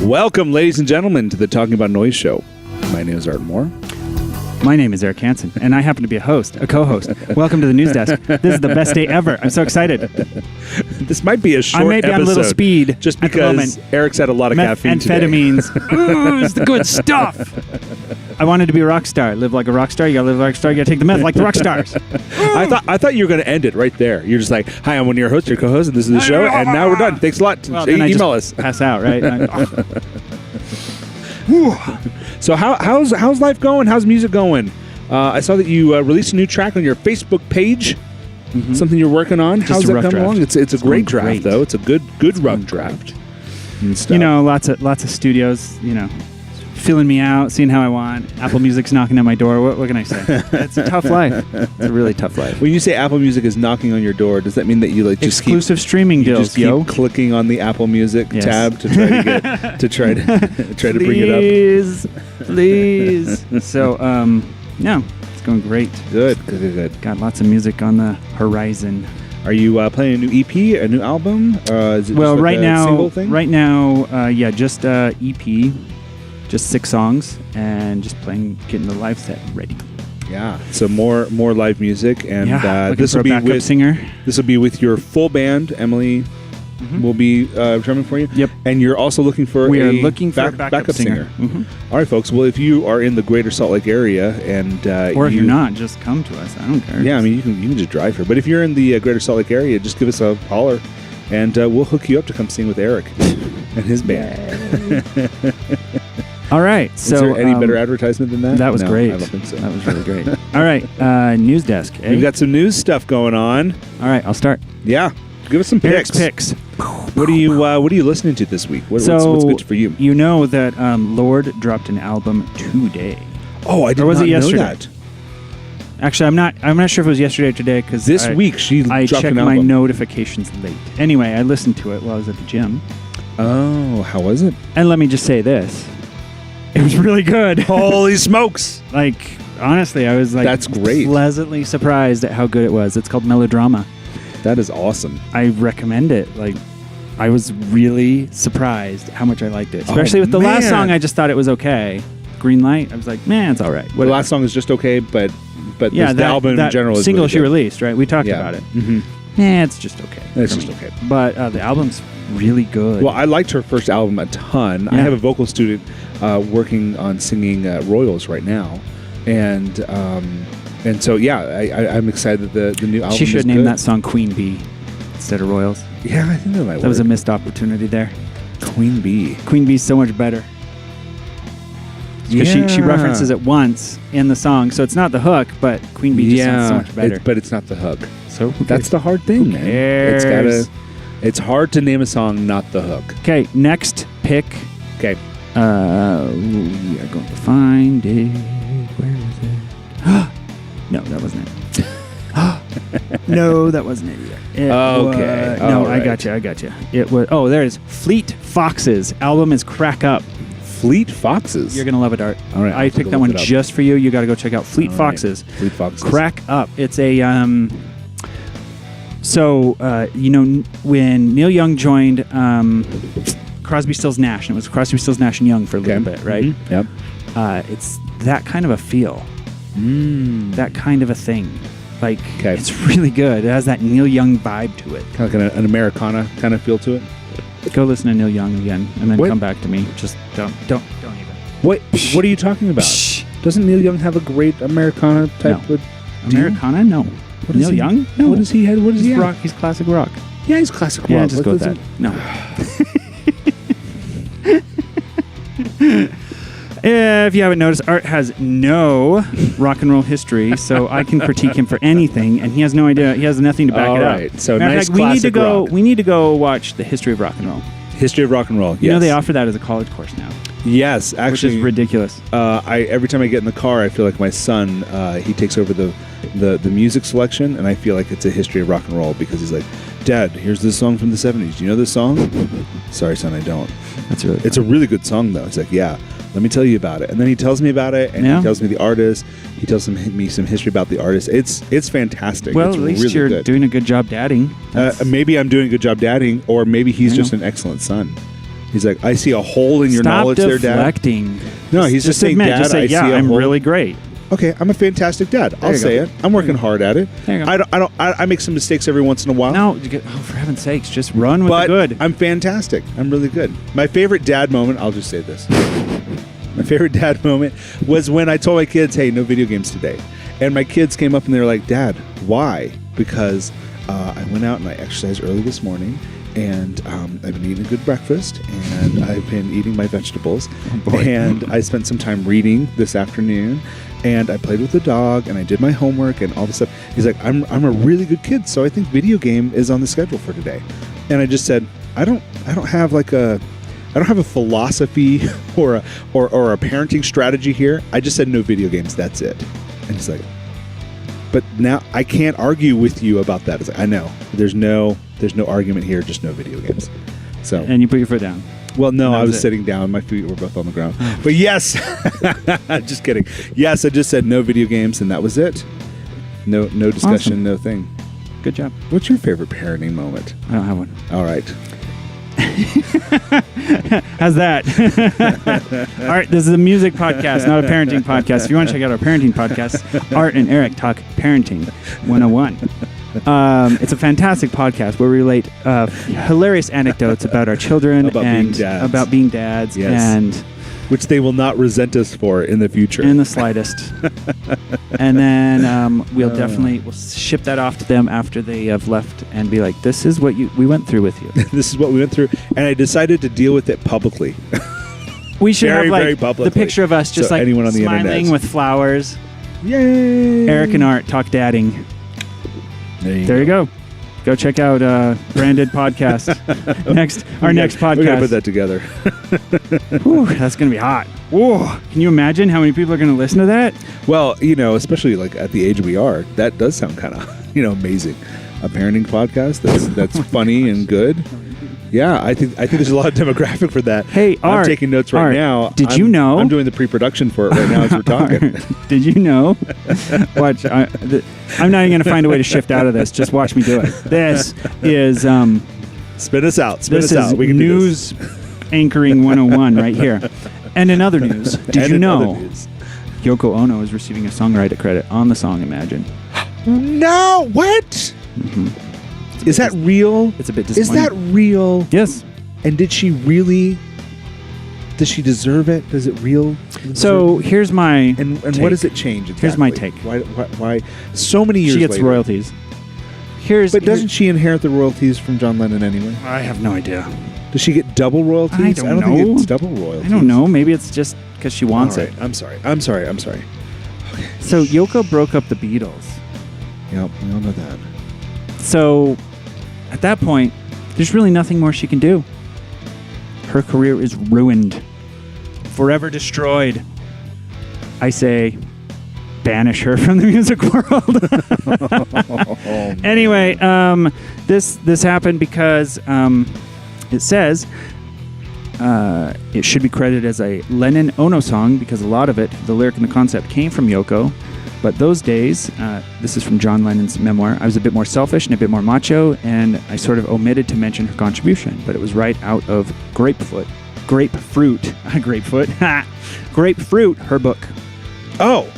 Welcome, ladies and gentlemen, to the Talking About Noise show. My name is Art Moore. My name is Eric Hansen, and I happen to be a co-host. Welcome to the news desk. This is the best day ever. I'm so excited. This might be a short episode. I may be on a little speed just at the because moment. Eric's had a lot of caffeine today. Amphetamines. Ooh, it's the good stuff. I wanted to be a rock star. Live like a rock star. You gotta live like a rock star. You gotta take the meth like the rock stars. I thought you were going to end it right there. You're just like, hi, I'm one of your hosts, your co-host, and this is the show, and now we're done. Thanks a lot. Well, then I Email just us. pass out, right? So how's life going? How's music going? I saw that you released a new track on your Facebook page. Mm-hmm. Something you're working on. Just how's a that rough coming draft. along? It's a great draft, great. though. It's a good rough draft. And stuff. You know, lots of studios, filling me out, seeing how I want. Apple Music's knocking at my door. What can I say? It's a tough life. It's a really tough life. When you say Apple Music is knocking on your door, does that mean that you just exclusive streaming deals, keep clicking on the Apple Music tab to try to get to try to bring it up? Please. So, yeah, it's going great. Good. Got lots of music on the horizon. Are you playing a new EP, a new album? Is it well, just right a now, single thing? just EP, just 6 songs, and just getting the live set ready. Yeah. So more live music, and this will be backup singer. This will be with your full band. Emily will be drumming for you. Yep. And you're also looking for a backup singer. Mm-hmm. All right, folks. Well, if you are in the greater Salt Lake area, and or if you're not, just come to us. I don't care. Yeah, I mean you can just drive here. But if you're in the greater Salt Lake area, just give us a holler, and we'll hook you up to come sing with Eric and his band. All right. So, is there any better advertisement than that? That was great. I don't think so. That was really great. All right. News desk. Eh? We've got some news stuff going on. All right. I'll start. Yeah. Give us some Eric's picks. What are you listening to this week? What's good for you? You know that Lorde dropped an album today. Oh, I did or was not it yesterday? know that. Actually, I'm not sure if it was yesterday or today because this week I checked an my album. Notifications late. Anyway, I listened to it while I was at the gym. Oh, how was it? And let me just say this. It was really good. Holy smokes. Like, honestly, I was that's great. Pleasantly surprised at how good it was. It's called Melodrama. That is awesome. I recommend it. Like, I was really surprised how much I liked it. Especially with the last song, I just thought it was okay. Green Light, I was like, man, it's all right. The last song is just okay, but yeah, the album in general is single really she released, right? We talked about it. Mm-hmm. It's just okay. It's just okay. But the album's really good. Well, I liked her first album a ton. Yeah. I have a vocal student working on singing Royals right now, and so I'm excited that the new album. She should name that song Queen Bee instead of Royals. Yeah, I think that might work. That was a missed opportunity there. Queen Bee. Queen Bee's so much better. Because she references it once in the song, so it's not the hook, but Queen Bee just sounds so much better. But it's not the hook. So that's the hard thing, man. It's hard to name a song, not the hook. Okay, next pick. Okay. We are going to find it. Where is it? No, that wasn't it. No, that wasn't it either. Okay. I got you. It was. Oh, there it is. Fleet Foxes. Album is Crack Up. Fleet Foxes. You're gonna love it, Art. All right. I picked that one just for you. You got to go check out Fleet Foxes. Right. Fleet Foxes. Crack Up. It's a So when Neil Young joined Crosby, Stills, Nash, and it was Crosby, Stills, Nash and Young for a little bit, right? Mm-hmm. Yep. It's that kind of a feel. That kind of a thing. Like, it's really good. It has that Neil Young vibe to it. Kind of like an Americana kind of feel to it. Go listen to Neil Young again, and then come back to me. Just don't even. What are you talking about? Doesn't Neil Young have a great Americana type of Americana? No. Neil Young? No. What does he have? What is he rock? He's classic rock. Yeah, he's classic rock. Yeah, just go with that. No. If you haven't noticed, Art has no rock and roll history, so I can critique him for anything, and he has no idea. He has nothing to back it up. All right, so Matter nice of fact, classic rock. We need to go watch the history of rock and roll. History of rock and roll. Yes. You know they offer that as a college course now. Yes, actually, which is ridiculous. Every time I get in the car, I feel like my son. He takes over the music selection, and I feel like it's a history of rock and roll because he's like, "Dad, here's this song from the '70s. Do you know this song?" Sorry, son, I don't. It's a really good song, though. He's like, "Yeah, let me tell you about it." And then he tells me about it, and he tells me the artist. He tells me some history about the artist. It's fantastic. Well, it's at least really you're good. doing a good job dadding. Maybe I'm doing a good job dadding, or maybe he's just an excellent son. He's like, I see a hole in your Stop knowledge there, Dad. deflecting. No, he's just saying, admit, Dad, just say, I see yeah, a I'm hole. really great. Okay, I'm a fantastic dad. I'll you say go. it. I'm working hard at it. There you go. I make some mistakes every once in a while. No, for heaven's sakes, just run with but the good. I'm fantastic. I'm really good. My favorite dad moment, I'll just say this. My favorite dad moment was when I told my kids, hey, no video games today. And my kids came up and they were like, Dad, why? Because I went out and I exercised early this morning. And I've been eating a good breakfast, and I've been eating my vegetables, and I spent some time reading this afternoon, and I played with the dog, and I did my homework, and all this stuff. He's like, I'm a really good kid, so I think video game is on the schedule for today. And I just said, I don't have a philosophy or a parenting strategy here. I just said no video games. That's it. And he's like, but now I can't argue with you about that. It's like, I know there's no argument here, just no video games. So, and you put your foot down. well, no, I was it. sitting down. My feet were both on the ground. But yes, just kidding. Yes, I just said no video games, and that was it. No discussion, Awesome. no thing. Good job. What's your favorite parenting moment? I don't have one. All right. How's that? All right, this is a music podcast, not a parenting podcast. If you want to check out our parenting podcast, Art and Eric Talk Parenting 101. It's a fantastic podcast where we relate hilarious anecdotes about our children About and being dads. about being dads Yes. and Which they will not resent us for in the future. in the slightest. And then we'll ship that off to them after they have left and be like, this is what we went through with you. This is what we went through, and I decided to deal with it publicly. We should Very, have very like publicly. the picture of us just So like anyone on the smiling internet. with flowers. Yay! Eric and Art talk dadding. There you go. Go check out Branded Podcast. Next podcast. We gotta put that together. Whew, that's gonna be hot. Whoa! Can you imagine how many people are gonna listen to that? Well, especially like at the age we are, that does sound kind of, amazing. A parenting podcast that's funny and good. Yeah, I think there's a lot of demographic for that. Hey, I'm Art, taking notes right Art, now. did you know? I'm doing the pre-production for it right now as we're talking. Did you know? Watch. I'm not even gonna find a way to shift out of this. Just watch me do it. This is Spin us out. Spin this us out. is We can do this. news anchoring 101 right here. And in other news, did And you in other know news. Yoko Ono is receiving a songwriter credit on the song Imagine? No, what? Is that real? It's a bit Is disappointing. that real? Yes. And did she really? Does she deserve it? Does it real? So here's my and take. what does it change? Exactly? Here's my take. Why? So many years She gets later. royalties. But doesn't she inherit the royalties from John Lennon anyway? I have no idea. Does she get double royalties? I don't think know. it's double royalties. I don't know. Maybe it's just because she wants All right. it. I'm sorry. So Yoko broke up the Beatles. Yep, we all know that. So at that point, there's really nothing more she can do. Her career is ruined, forever destroyed. I say, banish her from the music world. Anyway, this happened because it says it should be credited as a Lennon Ono song because a lot of it, the lyric and the concept, came from Yoko. But those days, this is from John Lennon's memoir, I was a bit more selfish and a bit more macho, and I sort of omitted to mention her contribution. But it was right out of Grapefruit, her book. Oh,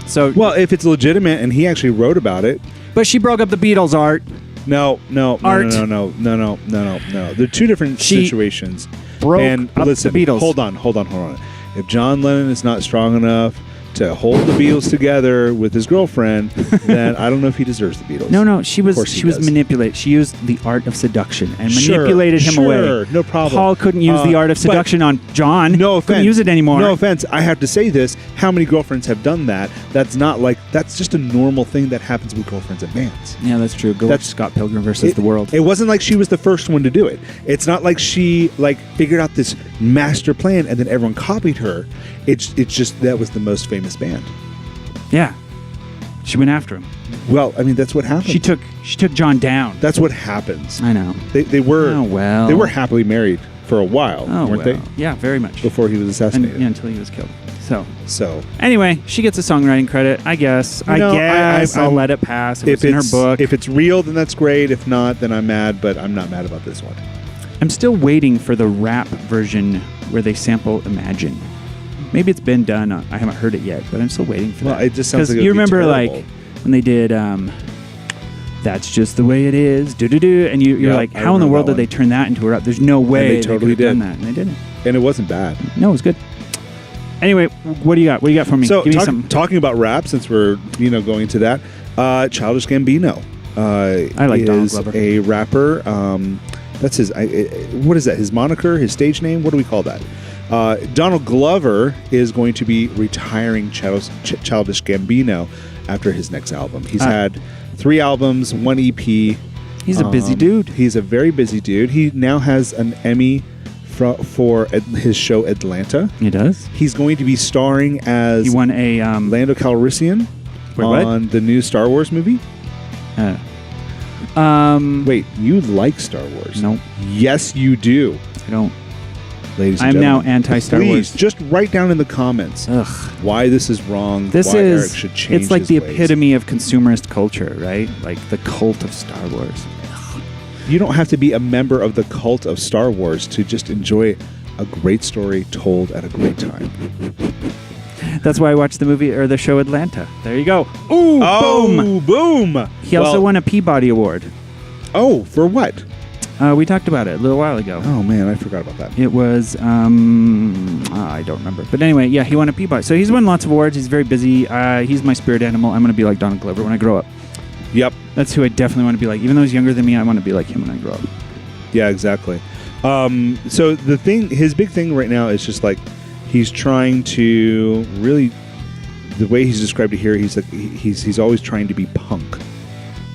So, well, if it's legitimate and he actually wrote about it. but she broke up the Beatles, Art. No. Art. No. They're two different She situations. Broke And up listen, the Beatles. hold on. If John Lennon is not strong enough to hold the Beatles together with his girlfriend, then I don't know if he deserves the Beatles. No, she was Of course he was does. manipulated. She used the art of seduction and Sure, manipulated him away. No problem. Paul couldn't use the art of but seduction on John. No offense. Couldn't use it anymore. No offense. I have to say this. How many girlfriends have done that? That's just a normal thing that happens with girlfriends and bands. Yeah, that's true. Go watch Scott Pilgrim versus the World. It wasn't like she was the first one to do it. It's not like she figured out this master plan and then everyone copied her. It's just that was the most famous band. Yeah, she went after him. Well, I mean that's what happened. She took John down. That's what happens. I know. They were Oh, well. they were happily married for a while, weren't they? Yeah, very much. Before he was assassinated. Until he was killed. So Anyway, she gets a songwriting credit, I guess. You know, I'll let it pass. It was in her book. If it's real, then that's great. If not, then I'm mad. But I'm not mad about this one. I'm still waiting for the rap version where they sample Imagine. Maybe it's been done. I haven't heard it yet, but I'm still waiting for that. Well, it just sounds like it would you be remember terrible. like when they did That's Just the Way It Is, do-do-do, and you're Yep, like, I how in the remember world that did they one. turn that into a rap? There's no way they totally could have done did. that, and they didn't. And it wasn't bad. No, it was good. Anyway, what do you got? What do you got for me? So Give me something. talking about rap, since we're going to that, Childish Gambino. I like Donald is Glover. a rapper. That's his. What is that? His moniker? His stage name? What do we call that? Donald Glover is going to be retiring Childish Gambino after his next album. He's had 3 albums, 1 EP. He's a busy dude. He's a very busy dude. He now has an Emmy for his show Atlanta. He does. He's going to be starring as He won a Lando Calrissian Wait, what? on the new Star Wars movie. Wait, you like Star Wars? No, Yes, you do, I don't. ladies and I'm now gentlemen. anti-Star Please, Wars. just write down in the comments Ugh. why this is wrong, This why is. Eric should change It's like his the ways. epitome of consumerist culture, right? Like the cult of Star Wars. You don't have to be a member of the cult of Star Wars to just enjoy a great story told at a great time. That's why I watched the movie or the show Atlanta. There you go. Ooh, boom. Oh, boom! He also won a Peabody Award. Oh, for what? We talked about it a little while ago. Oh man, I forgot about that. It was, I don't remember. But anyway, yeah, he won a Peabody. So he's won lots of awards. He's very busy. He's my spirit animal. I'm going to be like Donald Glover when I grow up. Yep. That's who I definitely want to be like. Even though he's younger than me, I want to be like him when I grow up. Yeah, exactly. So his big thing right now is just like he's trying to really, the way he's described it here, he's like he's always trying to be punk.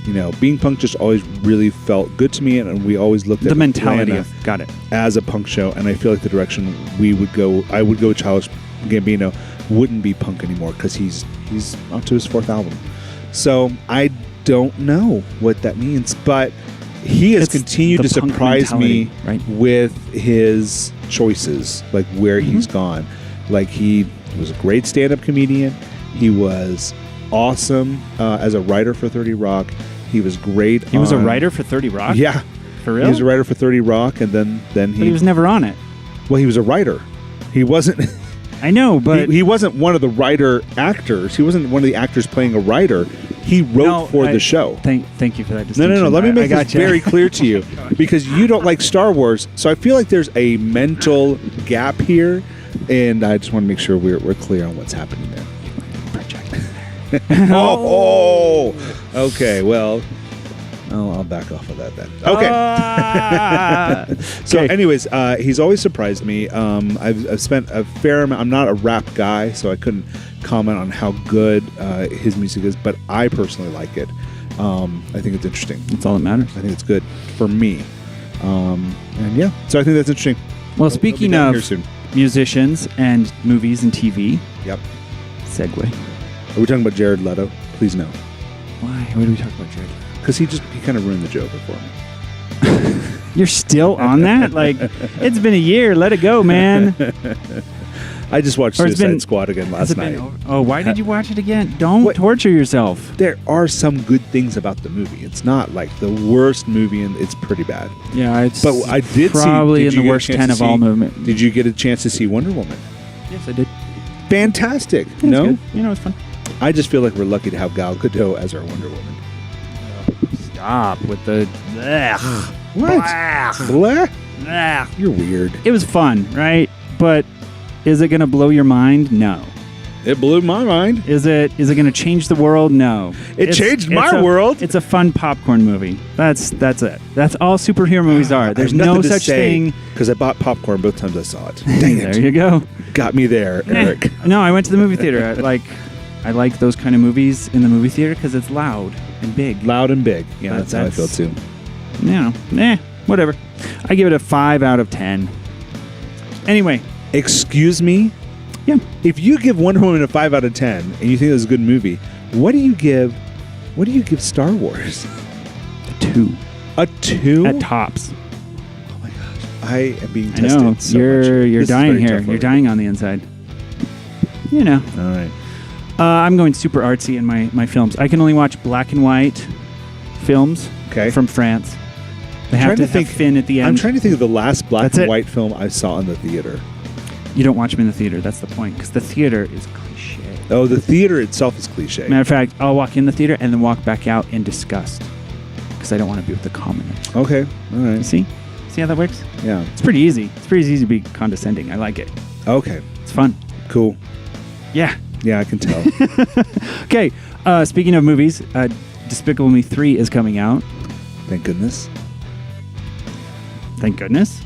You know, being punk just always really felt good to me, and we always looked at The mentality Atlanta of, got it. as a punk show, and I feel like the direction I would go with Childish Gambino wouldn't be punk anymore because he's up to his 4th album. So I don't know what that means, but he has It's continued the to punk surprise me mentality, right? with his choices, like where Mm-hmm. he's gone. Like he was a great stand-up comedian. He was awesome as a writer for 30 Rock. He was great. He was a writer for 30 Rock? Yeah. For real? He was a writer for 30 Rock, and then But he was never on it. well, he was a writer. He wasn't. I know, but he wasn't one of the writer actors. He wasn't one of the actors playing a writer. He wrote the show. Thank you for that No, distinction. no, no. Let me I make this gotcha. very clear to you, because you don't like Star Wars. So I feel like there's a mental gap here, and I just want to make sure we're clear on what's happening there. Oh, okay. Well, I'll back off of that then. Okay. So, Okay. anyways, he's always surprised me. I've spent a fair amount. I'm not a rap guy, so I couldn't comment on how good his music is, but I personally like it. I think it's interesting. That's all that matters. I think it's good for me. And yeah, so I think that's interesting. Well, He'll be speaking down of here soon. musicians and movies and TV, Yep. segue. Are we talking about Jared Leto? Please no, Why? Why do we talk about Jared? because he kind of ruined the Joker for me. You're still on that? Like, it's been a year. Let it go, man. I just watched Or it's Suicide been- Squad again Has last it been night. over? Oh, why did you watch it again? Don't What? torture yourself. There are some good things about the movie. It's not like the worst movie, and it's pretty bad. Yeah, it's But I did probably see. in the worst 10 of all movies. Did you get a chance to see Wonder Woman? Yes, I did. Fantastic. It was No, good. You know, it's fun. I just feel like we're lucky to have Gal Gadot as our Wonder Woman. Stop with the. Ugh. What? Blah? Ugh. You're weird. It was fun, right? But is it going to blow your mind? No. It blew my mind. Is it going to change the world? No. It changed my world. It's a fun popcorn movie. That's it. That's all superhero movies are. There's no such thing. Because I bought popcorn both times I saw it. Dang There it. you go. Got me there, Eric. No, I went to the movie theater. I like those kind of movies in the movie theater because it's loud and big. Loud and big. Yeah, But that's how I feel too. You know, whatever. I give it a 5 out of 10. Anyway, Excuse me? yeah. If you give Wonder Woman a 5 out of 10 and you think it's a good movie, what do you give Star Wars? A 2 A 2? at tops. Oh my gosh. I am being I tested know. so You're much. you're This is dying very here. tough for You're me. dying on the inside. You know. All right. I'm going super artsy in my films. I can only watch black and white films Okay. from France. They have to have Finn at the end. I'm trying to think of the last black That's and it. white film I saw in the theater. You don't watch them in the theater. That's the point. Because the theater is cliche. Oh, the theater itself is cliche. Matter of fact, I'll walk in the theater and then walk back out in disgust. Because I don't want to be with the commoners. Okay, all You right. see? See how that works? Yeah. It's pretty easy. It's pretty easy to be condescending. I like it. Okay, It's fun. cool. Yeah. Yeah, I can tell. Okay. Speaking of movies, Despicable Me 3 is coming out. Thank goodness. Thank goodness.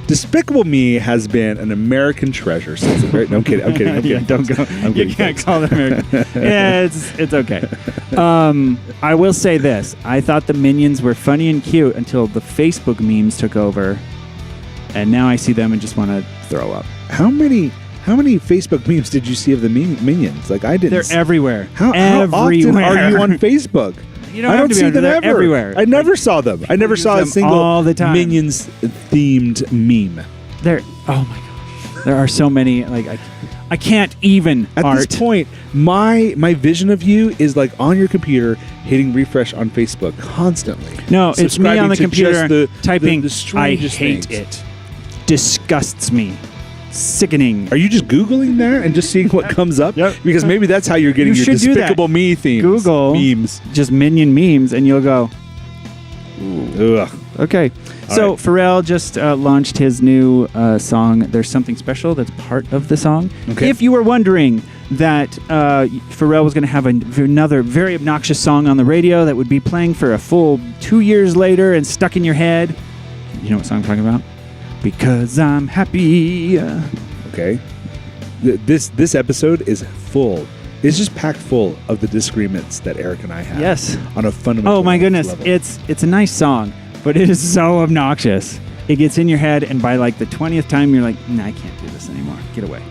Despicable Me has been an American treasure since the very... No, I'm kidding. I'm kidding. I'm kidding. Yeah, don't go. I'm You kidding, can't folks. call it American. Yeah, it's okay. I will say this. I thought the Minions were funny and cute until the Facebook memes took over. And now I see them and just want to throw up. How many Facebook memes did you see of the Minions? Like, I didn't... They're everywhere. How everywhere. often are you on Facebook? You don't I have don't to be see on them there. ever. Everywhere. I never saw them. I never use saw a them single all the time. Minions themed meme. There. Oh my gosh. There are so many. Like I can't even. At Art. this point, my vision of you is like on your computer, hitting refresh on Facebook constantly. No, it's me Subscribing on the to computer just typing. the I strangest hate things. it. Disgusts me. Sickening. Are you just Googling that and just seeing what comes up? Yep. Because maybe that's how you're getting You your should do that. Despicable Me themes. Google memes. just Minion memes, and you'll go. Ugh. Okay. All So right. Pharrell just launched his new song, There's Something Special, that's part of the song. Okay. If you were wondering that Pharrell was going to have another very obnoxious song on the radio that would be playing for a full 2 years later and stuck in your head, you know what song I'm talking about? Because I'm happy. Okay. This episode is full. It's just packed full of the disagreements that Eric and I have. Yes. On a fundamental Oh my goodness. level. It's a nice song, but it is so obnoxious. It gets in your head, and by like the 20th time, you're like, nah, I can't do this anymore. Get away.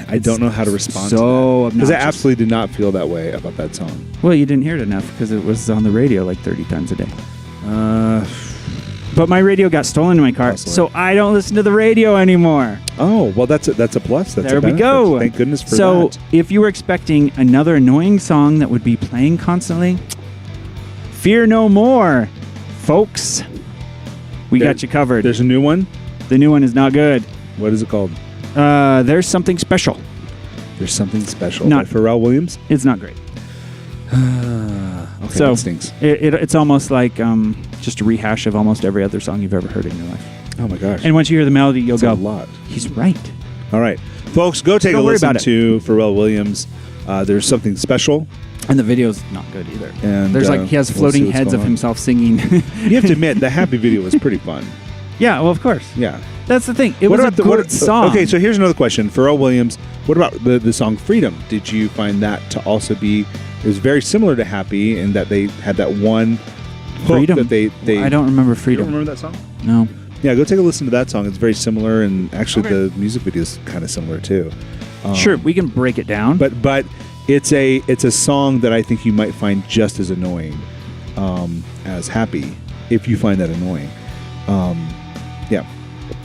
I don't know how to respond to so that. Because I obnoxious. absolutely did not feel that way about that song. Well, you didn't hear it enough because it was on the radio like 30 times a day. But my radio got stolen in my car, Possibly. so I don't listen to the radio anymore. Oh, well, that's a plus. That's There a we benefit. go. Thank goodness for So that. if you were expecting another annoying song that would be playing constantly, fear no more, folks. We There- got you covered. There's a new one. The new one is not good. What is it called? There's something special. There's something special. Not- by Pharrell Williams. It's not great. Okay, So that stinks. it's almost like just a rehash of almost every other song you've ever heard in your life. Oh my gosh. And once you hear the melody, you'll That's a go, lot. he's right. All right, folks, go take Don't a worry listen about it. to Pharrell Williams. There's something special. And the video's not good either. And There's like he has we'll see floating what's heads going of on. himself singing. You have to admit, the happy video was pretty fun. Yeah, well, of course. Yeah. That's the thing. It was a good song. Okay, so here's another question. Pharrell Williams, what about the song Freedom? Did you find that to also be, it was very similar to Happy in that they had that one hook Freedom. that they I don't remember You Freedom. don't remember that song? No. Yeah, go take a listen to that song. It's very similar, and actually Okay. the music video is kind of similar too. Sure, we can break it down. But it's a song that I think you might find just as annoying as Happy, if you find that annoying. Yeah.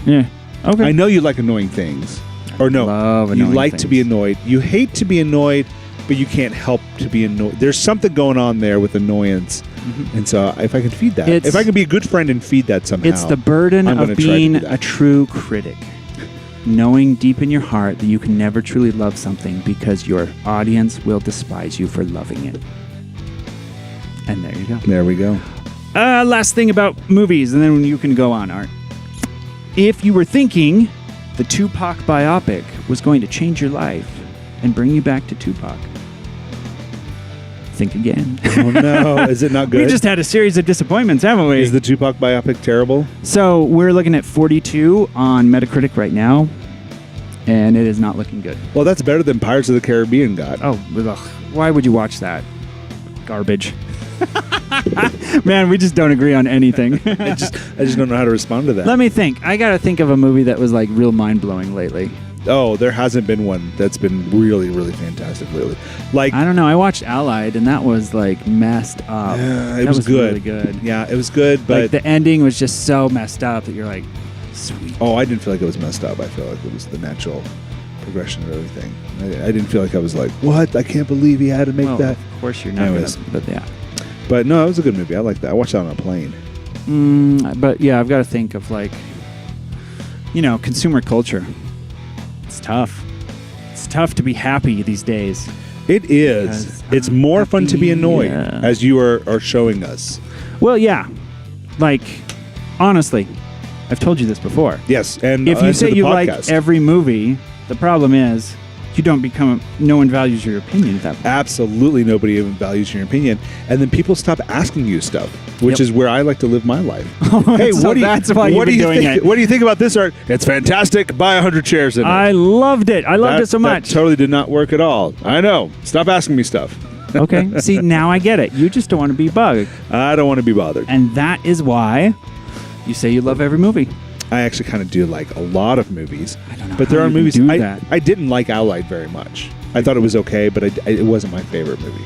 yeah. Okay. I know you like annoying things. Or no, love you annoying like to be things. annoyed. You hate to be annoyed, but you can't help to be annoyed. There's something going on there with annoyance. And so if I can feed that, It's- if I can be a good friend and feed that somehow. It's the burden I'm gonna of try to being do that. a true critic. Knowing deep in your heart that you can never truly love something because your audience will despise you for loving it. And there you go. There we go. Last thing about movies, and then you can go on, Art. If you were thinking the Tupac biopic was going to change your life and bring you back to Tupac, think again. Oh no, is it not good? We just had a series of disappointments, haven't we? Is the Tupac biopic terrible? So we're looking at 42 on Metacritic right now, and it is not looking good. Well, that's better than Pirates of the Caribbean got. Oh, ugh. Why would you watch that? Garbage. Man, we just don't agree on anything. I just don't know how to respond to that. Let me think. I got to think of a movie that was like real mind-blowing lately. Oh, there hasn't been one that's been really, really fantastic lately. Like, I don't know. I watched Allied, and that was like messed up. it That was good. really good. Yeah, it was good, but Like the ending was just so messed up that you're like, sweet. oh, I didn't feel like it was messed up. I feel like it was the natural progression of everything. I didn't feel like I was like, what? I can't believe he had to make Well, that. of course you're not Anyways. gonna, but yeah. But no, it was a good movie. I like that. I watched that on a plane. But yeah, I've got to think of like, consumer culture. It's tough. It's tough to be happy these days. It is. It's more fun to be annoyed, as you are showing us. Well, yeah. Like, honestly, I've told you this before. Yes, and if you say you podcast. like every movie, the problem is you don't become. No one values your opinion at that point. Absolutely, nobody even values your opinion, and then people stop asking you stuff, which is where I like to live my life. Hey, so that's why you've been doing it. What do you think about this art? It's fantastic. Buy 100 chairs in it. I loved it. I loved it so much. That totally did not work at all. I know. Stop asking me stuff. Okay. See, now I get it. You just don't want to be bugged. I don't want to be bothered. And that is why you say you love every movie. I actually kind of do like a lot of movies. I don't know. But there how are you movies can do that. I didn't like Allied very much. I thought it was okay, but it wasn't my favorite movie.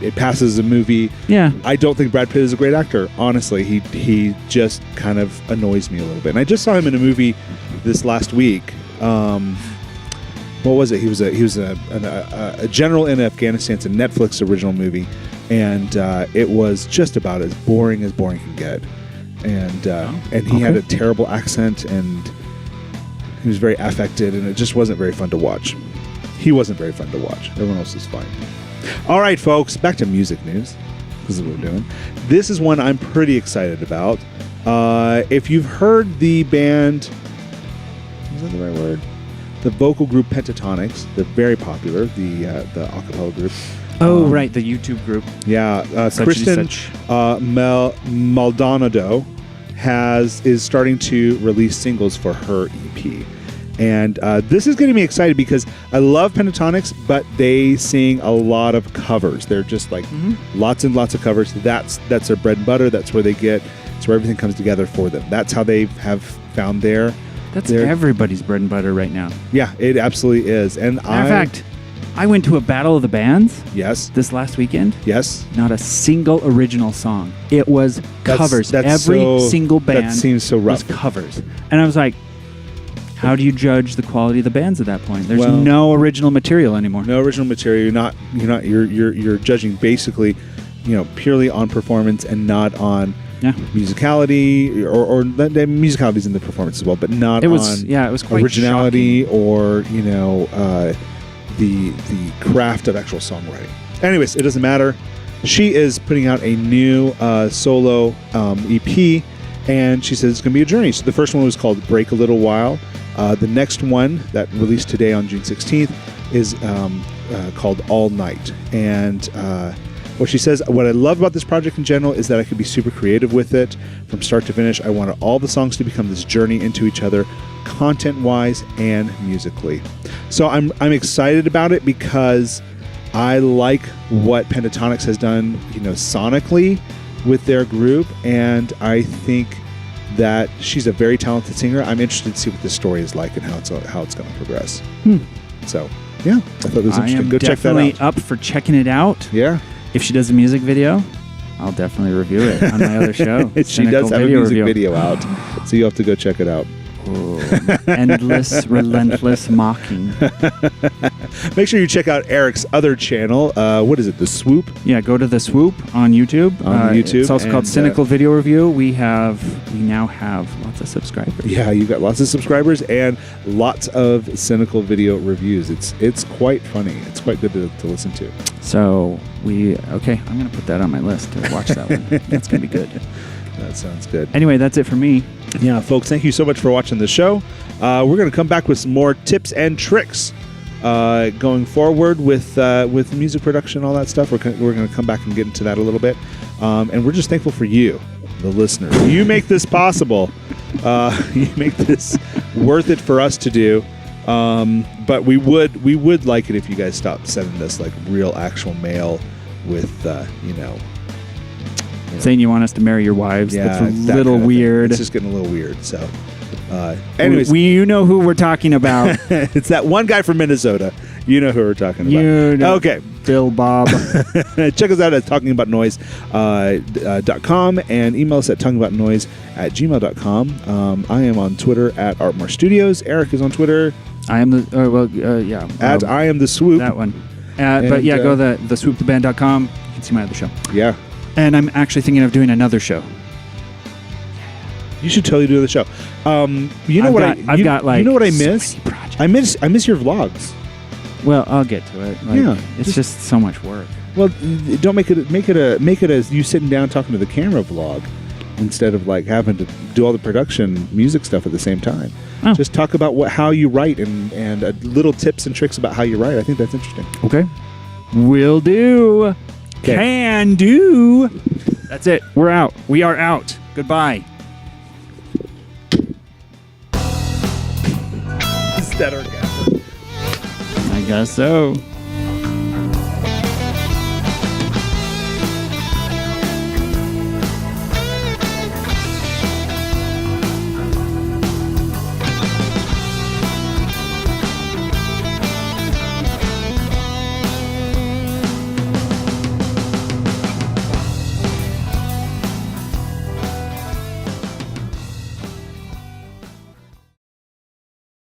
It passes as a movie. Yeah. I don't think Brad Pitt is a great actor. Honestly, he just kind of annoys me a little bit. And I just saw him in a movie this last week. What was it? He was a general in Afghanistan. It's a Netflix original movie, and it was just about as boring can get. And he had a terrible accent, and he was very affected, and it just wasn't very fun to watch. He wasn't very fun to watch. Everyone else was fine. All right, folks, back to music news. This is what we're doing. This is one I'm pretty excited about. If you've heard the band, is that the right word? The vocal group Pentatonix, they're very popular, the a cappella group. Oh, right, the YouTube group. Yeah, Kristen Maldonado is starting to release singles for her EP. And this is getting me excited because I love Pentatonix, but they sing a lot of covers. They're just like lots and lots of covers. That's their bread and butter. That's where it's where everything comes together for them. That's how they have found their... That's everybody's bread and butter right now. Yeah, it absolutely is. And Matter of fact, I went to a Battle of the Bands. Yes. This last weekend. Yes. Not a single original song. It was covers. Every single band that seems so rough. was covers. And I was like, how do you judge the quality of the bands at that point? There's no original material anymore. No original material. You're judging basically, purely on performance and not on musicality, or the musicality's in the performance as well, but not it was quite originality shocking. Or the craft of actual songwriting. Anyways, it doesn't matter. She is putting out a new solo EP, and she says it's going to be a journey. So the first one was called Break a Little While. The next one that released today on June 16th is called All Night. And what she says, what I love about this project in general is that I could be super creative with it from start to finish. I wanted all the songs to become this journey into each other, content-wise and musically. So I'm excited about it because I like what Pentatonix has done, sonically with their group, and I think that she's a very talented singer. I'm interested to see what this story is like and how it's going to progress. So, yeah, I thought it was interesting. Go check that out. I'm definitely up for checking it out. Yeah. If she does a music video, I'll definitely review it on my other show. She does have a music video out, so you have to go check it out. Endless, relentless mocking. Make sure you check out Eric's other channel. What is it? The Swoop? Yeah, go to The Swoop on YouTube. It's also called Cynical Video Review. We now have lots of subscribers. Yeah, you've got lots of subscribers and lots of Cynical Video reviews. It's quite funny. It's quite good to listen to. So I'm going to put that on my list to watch that one. That's going to be good. That sounds good. Anyway, that's it for me. Yeah, folks, thank you so much for watching the show. We're going to come back with some more tips and tricks going forward with music production, all that stuff. We're going to come back and get into that a little bit. And we're just thankful for you, the listeners. You make this possible. You make this worth it for us to do. But we would like it if you guys stopped sending us like real actual mail with saying you want us to marry your wives. Yeah, that's a little weird. It's just getting a little weird. So, anyways, you know who we're talking about. It's that one guy from Minnesota. You know who we're talking about. Okay, Bill Bob. Check us out at talkingaboutnoise.com and email us at talkingaboutnoise@gmail.com. I am on Twitter at Artmore Studios. Eric is on Twitter. I am the at I am the Swoop. That one. But yeah, go to the swooptheband.com. You can see my other show. Yeah. And I'm actually thinking of doing another show. You should totally do the show. You know I've got like you know what I so miss? many projects. I miss your vlogs. Well, I'll get to it. Like, Yeah, it's just so much work. Well, don't make it as you sitting down talking to the camera vlog instead of like having to do all the production music stuff at the same time. Oh. Just talk about how you write and little tips and tricks about how you write. I think that's interesting. Okay. Will do. 'Kay. Can do. That's it. We're out. We are out. Goodbye. Is that orgasm? I guess so.